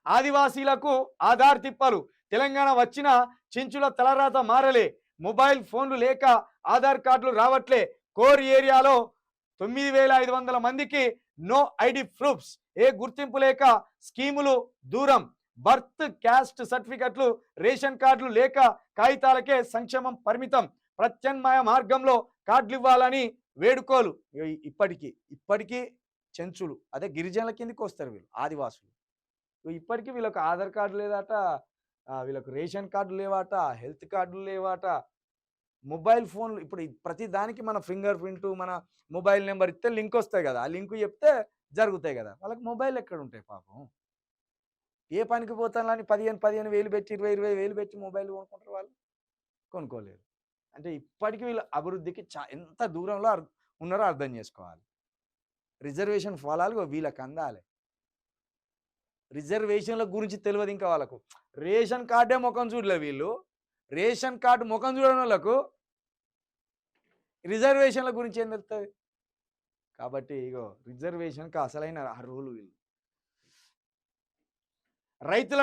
ఆదివాసీలకు ఆధార్ తిప్పలు. తెలంగాణ వచ్చిన చెంచుల తలరాత మారలే. మొబైల్ ఫోన్లు లేక ఆధార్ కార్డులు రావట్లే. కోర్ ఏరియాలో 9,500 మందికి నో ఐడి ప్రూఫ్స్. ఏ గుర్తింపు లేక స్కీములు దూరం. బర్త్ క్యాస్ట్ సర్టిఫికెట్లు రేషన్ కార్డులు లేక కాగితాలకే సంక్షేమం పరిమితం. ప్రత్యామ్నాయ మార్గంలో కార్డులు ఇవ్వాలని వేడుకోలు. ఇప్పటికీ చెంచులు అదే గిరిజనుల కిందకి వస్తారు వీళ్ళు ఆదివాసులు. ఇప్పటికీ వీళ్ళకి ఆధార్ కార్డు లేదట, వీళ్ళకు రేషన్ కార్డు లేవాట, హెల్త్ కార్డులు లేవాట. మొబైల్ ఫోన్లు ఇప్పుడు ప్రతి దానికి మన ఫింగర్ ప్రింట్, మన మొబైల్ నెంబర్ ఇస్తే లింక్ వస్తాయి కదా, ఆ లింక్ చెప్తే జరుగుతాయి కదా. వాళ్ళకి మొబైల్ ఎక్కడ ఉంటాయి పాపం. ఏ పనికి పోతానని 15,000 పెట్టి 20,000 పెట్టి మొబైల్ కొనుక్కుంటారు వాళ్ళు? కొనుక్కోలేరు. అంటే ఇప్పటికీ వీళ్ళ అభివృద్ధికి ఎంత దూరంలో ఉన్నారో అర్థం చేసుకోవాలి. రిజర్వేషన్ ఫలాలు వీళ్ళకి అందాలి. రిజర్వేషన్ల గురించి తెలియదు ఇంకా వాళ్ళకు. రేషన్ కార్డే ముఖం చూడలే వీళ్ళు. రేషన్ కార్డు ముఖం చూడని వాళ్ళకు రిజర్వేషన్ల గురించి ఏం తెలుస్తుంది? కాబట్టి ఇగో రిజర్వేషన్కి అసలైన అర్హులు వీళ్ళు. రైతుల